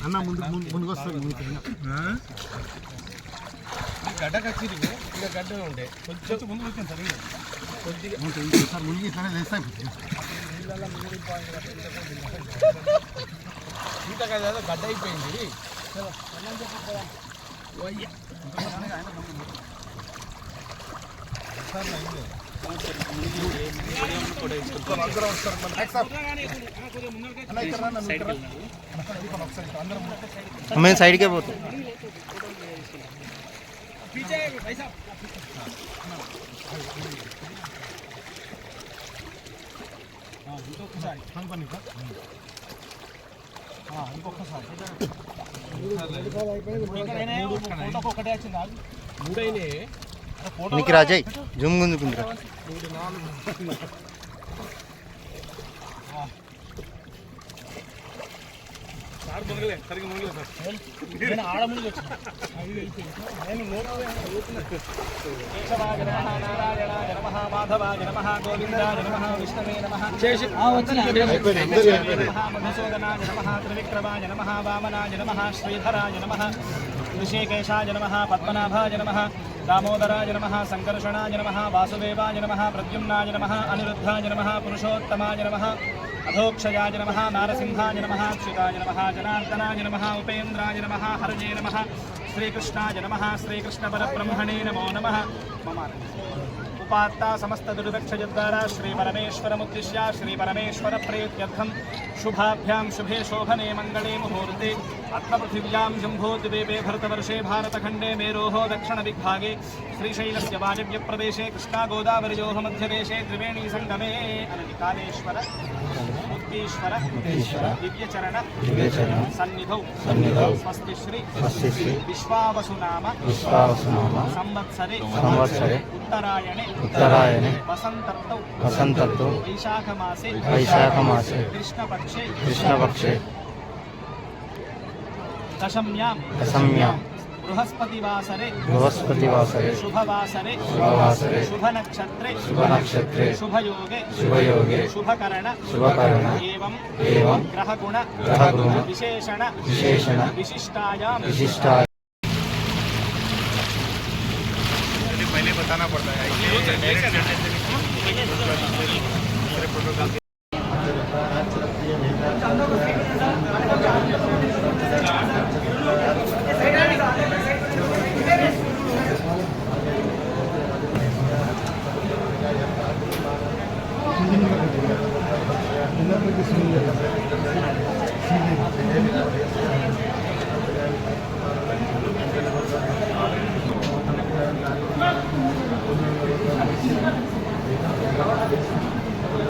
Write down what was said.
అన్న ముందుకు వస్తుంది గడ్డ కచ్చిరు ఇంకా గడ్డ ఉండే కొంచెం ముందు వచ్చాను సార్ కొద్దిగా సార్ మునిగి ఇట్లానే లేస్తాయి ఇంకా కదా గడ్డ అయిపోయింది मैं साइड के बोलते నీకు రాజయ్ జూమ్ గుంజుకుందిరా సార్ మునగలే సరిగ్గా మునగలే సార్ నేను ఆడ మునిగి వచ్చాను నేను నారాయణాయ నమః మాధవాయ నమః గోవిందాయ నమః విష్ణవే నమః మధుసూదనాయ నమః త్రివిక్రమాయ నమః వామనాయ నమః శ్రీధరాయ నమః ఋషికేశాయ నమః పద్మనాభాయ నమః దామోదరాయ నమః సంకర్షణాయ నమః వాసుదేవాయ నమః ప్రద్యుమ్నాయ నమః అనిరుద్ధాయ నమః పురుషోత్తమాయ నమః అధోక్షయాయ నమః నారసింహాయ నమః అచ్యుతాయ నమః జనార్దనాయ నమః ఉపేంద్రాయ నమః హరజే నమః శ్రీకృష్ణాయ నమః శ్రీకృష్ణ పరబ్రహ్మణే నమో నమః మమ उपात्ता समस्त दुर्दक्षद्वारा श्री परमेश्वरमुद्दिश्य श्री परमेश्वर प्रीत्यर्थं शुभाभ्यां शुभे शोभने मंगले मुहूर्ते अत्पृथिव्यां जम्बोद्वीपे भरतवर्षे भारतखंडे मेरोः दक्षिण दिग्भागे श्रीशैलस्य वायव्य प्रदेशे कृष्णा गोदावरीयोः मध्यदेशे त्रिवेणी संगमे अनतिकालेश्वर मुक्तीश्वर दिव्यचरण सन्निधौ स्वस्ति श्री विश्वावसुनाम संवत्सरे उत्तरायणे वसंतर्तौ वैशाखमासे कृष्णपक्षे दशम्यां बृहस्पतिवासरे शुभवासरे शुभनक्षत्रे शुभयोगे शुभकरण एवं ग्रहगुण विशेषण विशिष्टायां पहले बताना पड़ता है Terima kasih.